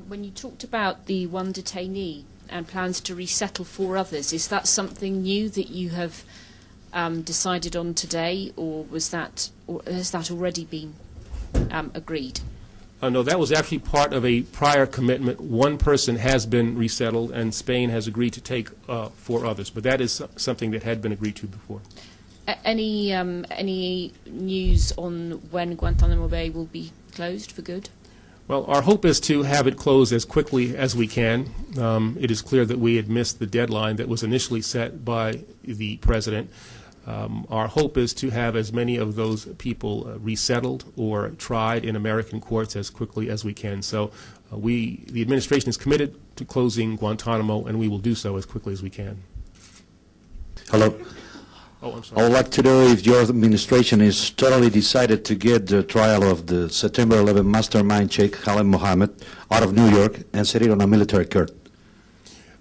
When you talked about the one detainee and plans to resettle 4 others, is that something new that you have decided on today, or has that already been agreed? No, that was actually part of a prior commitment. 1 person has been resettled, and Spain has agreed to take 4 others. But that is something that had been agreed to before. Any news on when Guantanamo Bay will be closed for good? Well, our hope is to have it closed as quickly as we can. It is clear that we had missed the deadline that was initially set by the President. Our hope is to have as many of those people resettled or tried in American courts as quickly as we can. So the administration is committed to closing Guantanamo, and we will do so as quickly as we can. Hello. Oh, I'm sorry. I would like to know if your administration is totally decided to get the trial of the September 11 mastermind Sheikh Khalid Mohammed out of New York and set it on a military court.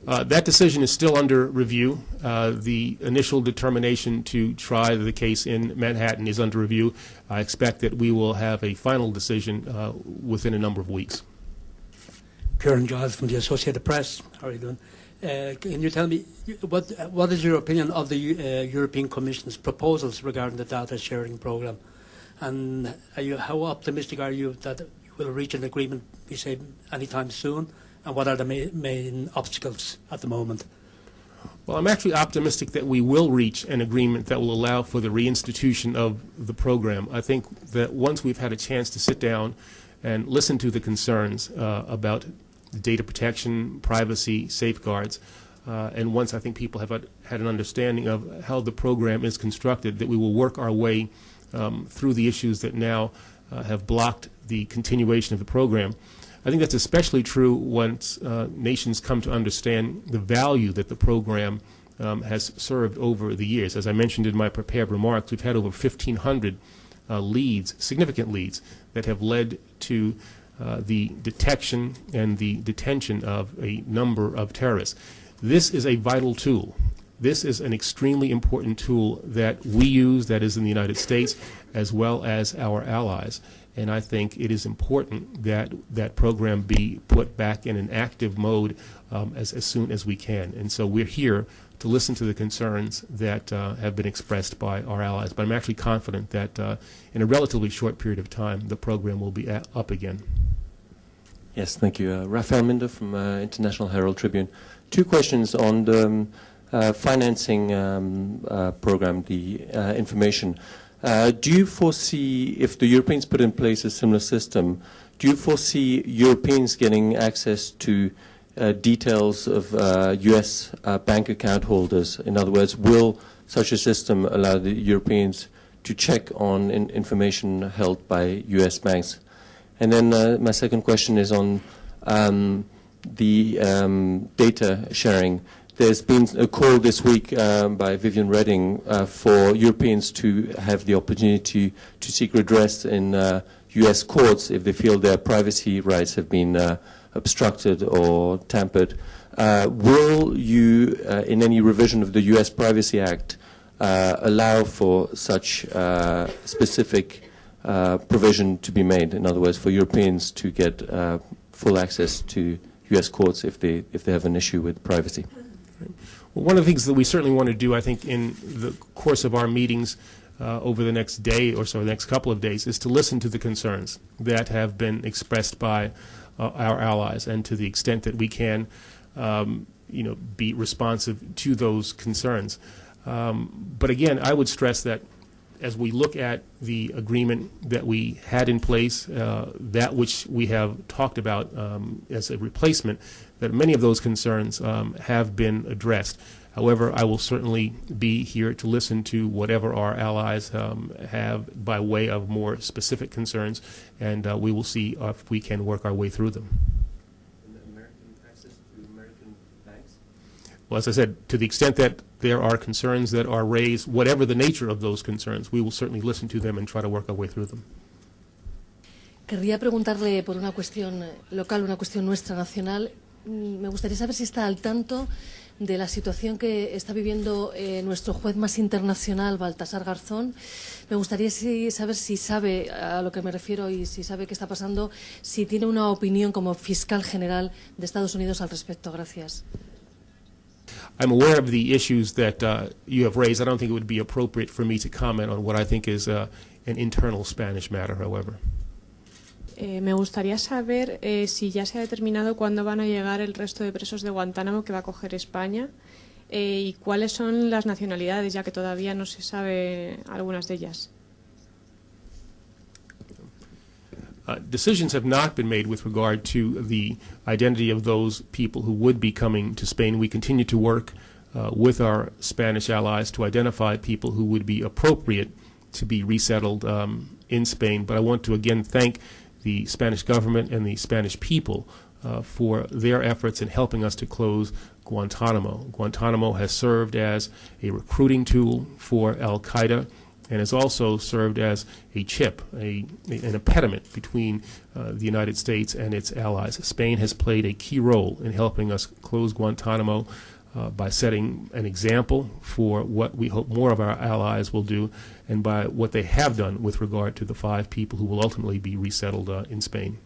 That decision is still under review. The initial determination to try the case in Manhattan is under review. I expect that we will have a final decision within a number of weeks. Kieran Giles from the Associated Press. How are you doing? Can you tell me what is your opinion of the European Commission's proposals regarding the data sharing program, and how optimistic are you that you will reach an agreement, you say, anytime soon, and what are the main obstacles at the moment? Well, I'm actually optimistic that we will reach an agreement that will allow for the reinstitution of the program. I think that once we've had a chance to sit down and listen to the concerns about data protection, privacy, safeguards, and once I think people have had an understanding of how the program is constructed, that we will work our way through the issues that now have blocked the continuation of the program. I think that's especially true once nations come to understand the value that the program has served over the years. As I mentioned in my prepared remarks, we've had over 1,500 leads, significant leads, that have led to the detection and the detention of a number of terrorists. This is a vital tool. This is an extremely important tool that we use, that is in the United States, as well as our allies. And I think it is important that that program be put back in an active mode as soon as we can. And so we're here to listen to the concerns that have been expressed by our allies. But I'm actually confident that in a relatively short period of time, the program will be up again. Yes, thank you. Rafael Minder from International Herald Tribune. 2 questions on the financing program, the information. Do you foresee, if the Europeans put in place a similar system, do you foresee Europeans getting access to details of U.S. bank account holders? In other words, will such a system allow the Europeans to check on information held by U.S. banks? And then my second question is on the data sharing. There's been a call this week by Viviane Reding for Europeans to have the opportunity to seek redress in U.S. courts if they feel their privacy rights have been obstructed or tampered. Will you, in any revision of the U.S. Privacy Act, allow for such specific provision to be made? In other words, for Europeans to get full access to U.S. courts if they have an issue with privacy? Well, one of the things that we certainly want to do, I think, in the course of our meetings over the next day or so, the next couple of days, is to listen to the concerns that have been expressed by our allies, and to the extent that we can, be responsive to those concerns. But again, I would stress that as we look at the agreement that we had in place, that which we have talked about as a replacement, that many of those concerns have been addressed. However, I will certainly be here to listen to whatever our allies have by way of more specific concerns, and we will see if we can work our way through them. Access to American banks? Well, as I said, to the extent that there are concerns that are raised, whatever the nature of those concerns, we will certainly listen to them and try to work our way through them. Querría preguntarle por una cuestión local, una cuestión nuestra, nacional. Me gustaría saber si está al tanto de la situación que está viviendo nuestro juez más internacional, Baltasar Garzón. Me gustaría saber si sabe a lo que me refiero y si sabe qué está pasando, si tiene una opinión como fiscal general de Estados Unidos al respecto. Gracias. I'm aware of the issues that you have raised. I don't think it would be appropriate for me to comment on what I think is an internal Spanish matter, however. Me gustaría saber si ya se ha determinado cuándo van a llegar el resto de presos de Guantánamo que va a coger España y cuáles son las nacionalidades, ya que todavía no se sabe algunas de ellas. Decisions have not been made with regard to the identity of those people who would be coming to Spain. We continue to work with our Spanish allies to identify people who would be appropriate to be resettled in Spain. But I want to again thank the Spanish government and the Spanish people for their efforts in helping us to close Guantanamo. Guantanamo has served as a recruiting tool for Al-Qaeda and has also served as a chip, an impediment between the United States and its allies. Spain has played a key role in helping us close Guantanamo by setting an example for what we hope more of our allies will do and by what they have done with regard to the 5 people who will ultimately be resettled in Spain.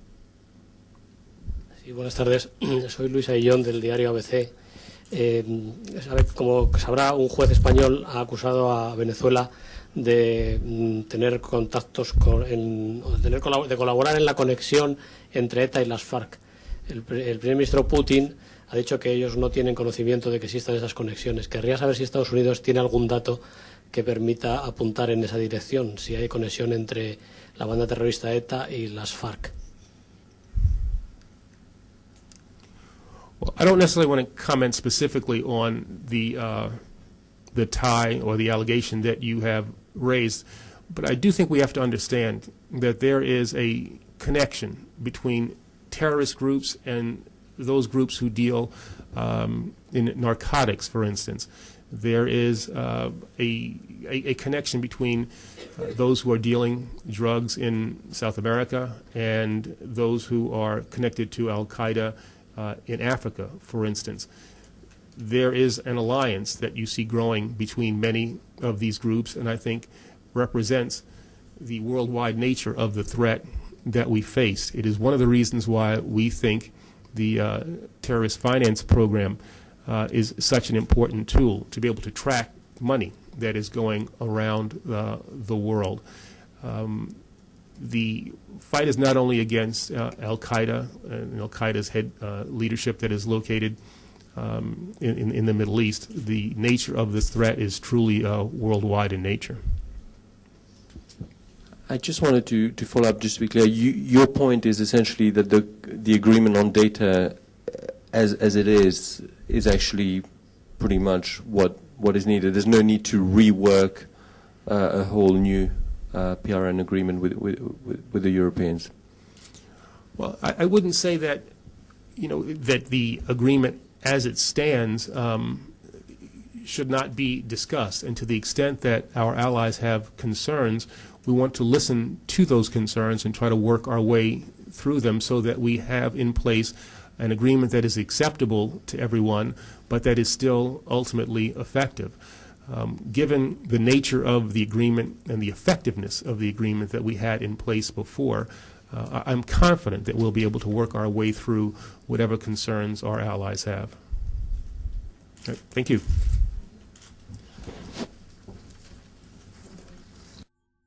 Sí, buenas tardes. Soy Luis Aillón del diario ABC. Como sabrá, un juez español ha acusado a Venezuela de tener contactos de colaborar en la conexión entre ETA y las FARC. El primer ministro Putin ha dicho que ellos no tienen conocimiento de que existan esas conexiones. Querría saber si Estados Unidos tiene algún dato que permita apuntar en esa dirección, si hay conexión entre la banda terrorista ETA y las FARC. Well, I don't necessarily want to comment specifically on the tie or the allegation that you have raised, but I do think we have to understand that there is a connection between terrorist groups and those groups who deal in narcotics, for instance. There is a connection between those who are dealing drugs in South America and those who are connected to Al-Qaeda in Africa, for instance. There is an alliance that you see growing between many of these groups, and I think represents the worldwide nature of the threat that we face. It is one of the reasons why we think the terrorist finance program is such an important tool to be able to track money that is going around the world. The fight is not only against Al-Qaeda and Al-Qaeda's head leadership that is located in the Middle East. The nature of this threat is truly worldwide in nature. I just wanted to follow up, just to be clear. Your point is essentially that the agreement on data, as it is actually pretty much what is needed. There's no need to rework a whole new PRN agreement with the Europeans. Well, I wouldn't say that, that the agreement as it stands should not be discussed. And to the extent that our allies have concerns, we want to listen to those concerns and try to work our way through them so that we have in place an agreement that is acceptable to everyone, but that is still ultimately effective. Given the nature of the agreement and the effectiveness of the agreement that we had in place before, I'm confident that we'll be able to work our way through whatever concerns our allies have. Thank you.